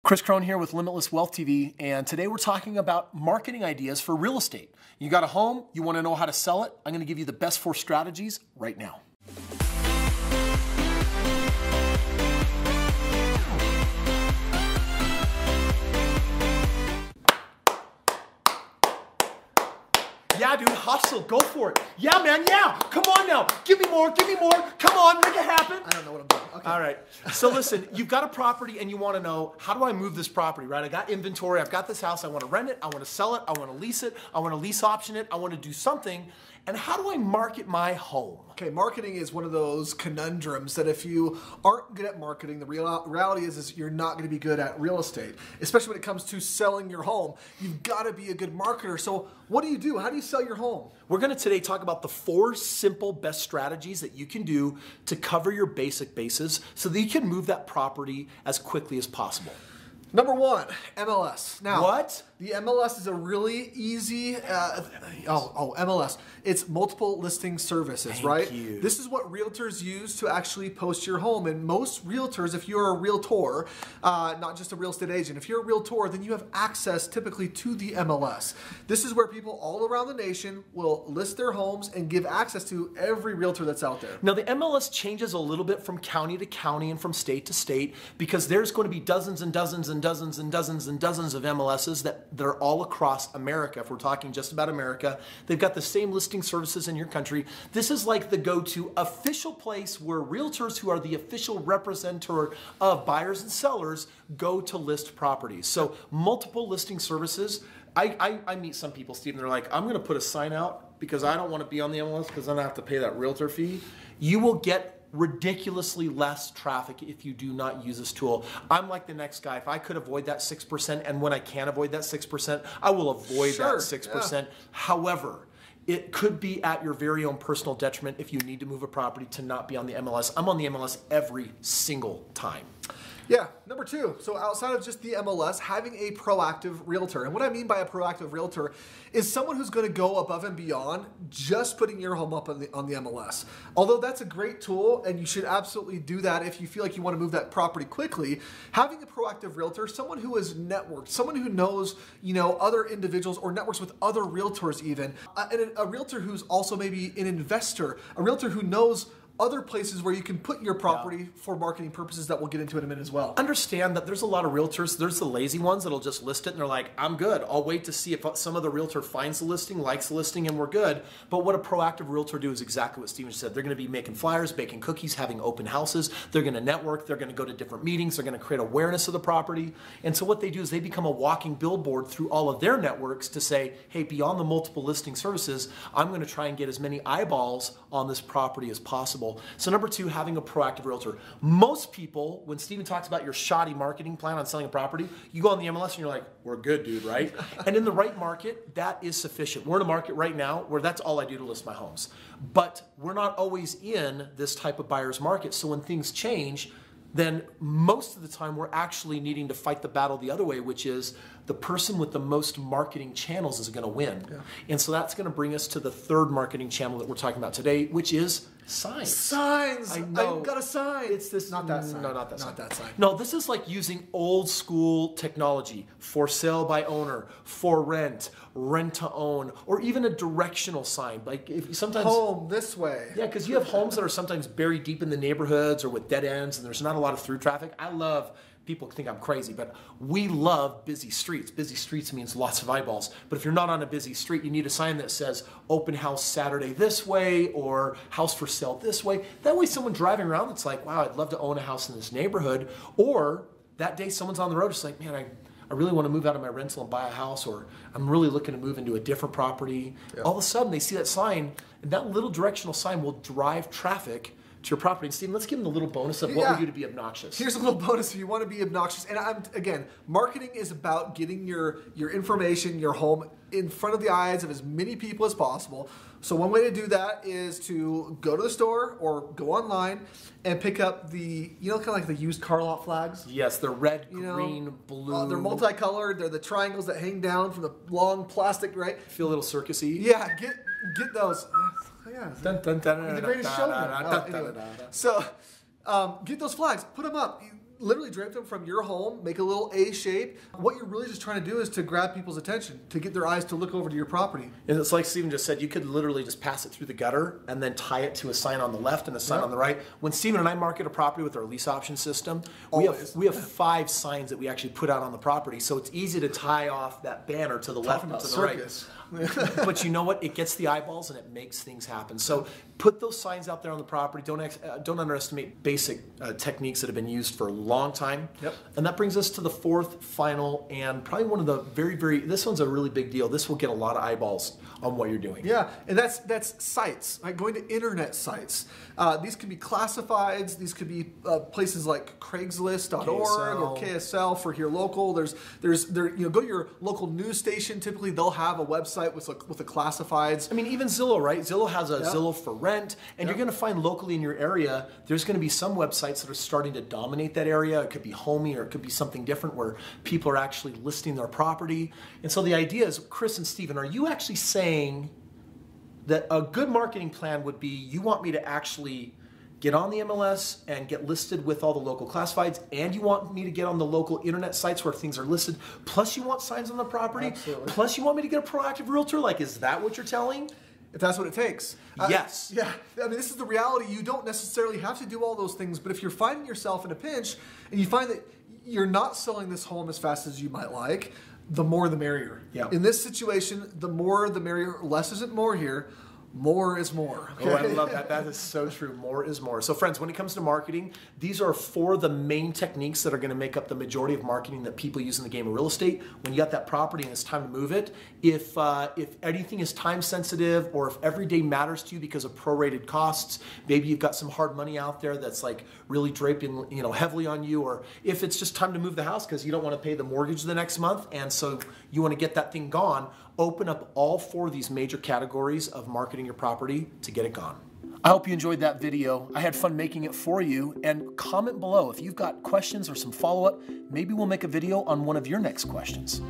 Chris Crone here with Limitless Wealth TV, and today we're talking about marketing ideas for real estate. You got a home, you want to know how to sell it? I'm going to give you the best 4 strategies right now. Yeah, dude, hustle, go for it. Yeah, man, yeah, come on now. Give me more, come on, make it happen. I don't know what I'm doing. Okay. All right, so listen, you've got a property and you want to know, how do I move this property, right? I got inventory, I've got this house, I want to rent it, I want to sell it, I want to lease it, I want to lease option it, I want to do something, and how do I market my home? Okay, marketing is one of those conundrums that if you aren't good at marketing, the reality is you're not going to be good at real estate, especially when it comes to selling your home. You've got to be a good marketer. So what do? How do you sell your home? We're going to today talk about the 4 simple best strategies that you can do to cover your basic bases so that you can move that property as quickly as possible. Number 1, MLS. Now, what? The MLS is a really easy, MLS. It's multiple listing services, right? Thank you. This is what realtors use to actually post your home. And most realtors, if you're a realtor, not just a real estate agent, if you're a realtor, then you have access typically to the MLS. This is where people all around the nation will list their homes and give access to every realtor that's out there. Now the MLS changes a little bit from county to county and from state to state because there's going to be dozens and dozens and dozens and dozens and dozens of MLSs that are all across America. If we're talking just about America, they've got the same listing services in your country. This is like the go-to official place where realtors who are the official representative of buyers and sellers go to list properties. So multiple listing services. I meet some people, Steve, and they're like, I'm going to put a sign out because I don't want to be on the MLS because then I have to pay that realtor fee. You will get ridiculously less traffic if you do not use this tool. I'm like the next guy. If I could avoid that 6%, and when I can't avoid that 6%, I will avoid that 6%. Yeah. However, it could be at your very own personal detriment if you need to move a property to not be on the MLS. I'm on the MLS every single time. Yeah, number 2, so outside of just the MLS, having a proactive realtor. And what I mean by a proactive realtor is someone who's going to go above and beyond just putting your home up on the MLS. Although that's a great tool, and you should absolutely do that if you feel like you want to move that property quickly, having a proactive realtor, someone who is networked, someone who knows, other individuals or networks with other realtors even, and a realtor who's also maybe an investor, a realtor who knows other places where you can put your property for marketing purposes that we'll get into in a minute as well. Understand that there's a lot of realtors, there's the lazy ones that'll just list it and they're like, I'm good. I'll wait to see if some other realtor finds the listing, likes the listing, and we're good. But what a proactive realtor do is exactly what Steven said. They're going to be making flyers, baking cookies, having open houses. They're going to network. They're going to go to different meetings. They're going to create awareness of the property. And so what they do is they become a walking billboard through all of their networks to say, hey, beyond the multiple listing services, I'm going to try and get as many eyeballs on this property as possible. So number 2, having a proactive realtor. Most people, when Steven talks about your shoddy marketing plan on selling a property, you go on the MLS and you're like, we're good, dude, right? And in the right market, that is sufficient. We're in a market right now where that's all I do to list my homes. But we're not always in this type of buyer's market. So when things change, then most of the time we're actually needing to fight the battle the other way, which is the person with the most marketing channels is going to win. Yeah. And so that's going to bring us to the 3rd marketing channel that we're talking about today, which is signs. Signs! I know. I've got a sign. It's this. Not that sign. No, not that sign. Not that sign. No, this is like using old school technology. For sale by owner, for rent, rent to own, or even a directional sign. Like if sometimes home this way. Yeah, because you have homes that are sometimes buried deep in the neighborhoods or with dead ends, and there's not a lot of through traffic. People think I'm crazy, but we love busy streets. Busy streets means lots of eyeballs. But if you're not on a busy street, you need a sign that says open house Saturday this way or house for sale this way. That way someone driving around that's like, wow, I'd love to own a house in this neighborhood. Or that day someone's on the road, it's like, man, I really want to move out of my rental and buy a house, or I'm really looking to move into a different property. Yeah. All of a sudden they see that sign, and that little directional sign will drive traffic to your property. And Steven, let's give them the little bonus of what we do to be obnoxious. Here's a little bonus if you want to be obnoxious. And again, marketing is about getting your information, your home, in front of the eyes of as many people as possible. So one way to do that is to go to the store or go online and pick up the, kind of like the used car lot flags. Yes, they're red, green, blue. They're multicolored. They're the triangles that hang down from the long plastic, right? Feel a little circusy. Yeah, get those. Yeah, the greatest showman. Anyway. So get those flags, put them up. literally drape them from your home, make a little A shape. What you're really just trying to do is to grab people's attention, to get their eyes to look over to your property. And it's like Stephen just said, you could literally just pass it through the gutter and then tie it to a sign on the left and a sign on the right. When Stephen and I market a property with our lease option system, we have 5 signs that we actually put out on the property. So it's easy to tie off that banner to the left and to the right. But you know what? It gets the eyeballs and it makes things happen. So put those signs out there on the property. Don't underestimate basic techniques that have been used for a long time. Yep. And that brings us to the 4th, final, and probably one of the this one's a really big deal. This will get a lot of eyeballs on what you're doing. Yeah, and that's sites, right? Going to internet sites. These could be classifieds. These could be places like Craigslist.org or KSL for here local. There's go to your local news station. Typically, they'll have a website with the classifieds. I mean, even Zillow, right? Zillow has a Zillow for rent, and you're going to find locally in your area, there's going to be some websites that are starting to dominate that area. It could be Homey, or it could be something different where people are actually listing their property. And so the idea is, Chris and Stephen, are you actually saying that a good marketing plan would be, you want me to actually get on the MLS and get listed with all the local classifieds, and you want me to get on the local internet sites where things are listed, plus you want signs on the property, Absolutely. plus you want me to get a proactive realtor? Like, is that what you're telling? If that's what it takes. Yes. Yeah. I mean, this is the reality. You don't necessarily have to do all those things, but if you're finding yourself in a pinch and you find that you're not selling this home as fast as you might like, the more the merrier. Yeah. In this situation, the more the merrier. Less isn't more here. More is more. Okay? Oh, I love that. That is so true. More is more. So friends, when it comes to marketing, these are 4 of the main techniques that are going to make up the majority of marketing that people use in the game of real estate. When you got that property and it's time to move it, if anything is time sensitive, or if every day matters to you because of prorated costs, maybe you've got some hard money out there that's like really draping, heavily on you, or if it's just time to move the house because you don't want to pay the mortgage the next month, and so you want to get that thing gone, open up all 4 of these major categories of marketing your property to get it gone. I hope you enjoyed that video. I had fun making it for you, and comment below if you've got questions or some follow-up. Maybe we'll make a video on one of your next questions.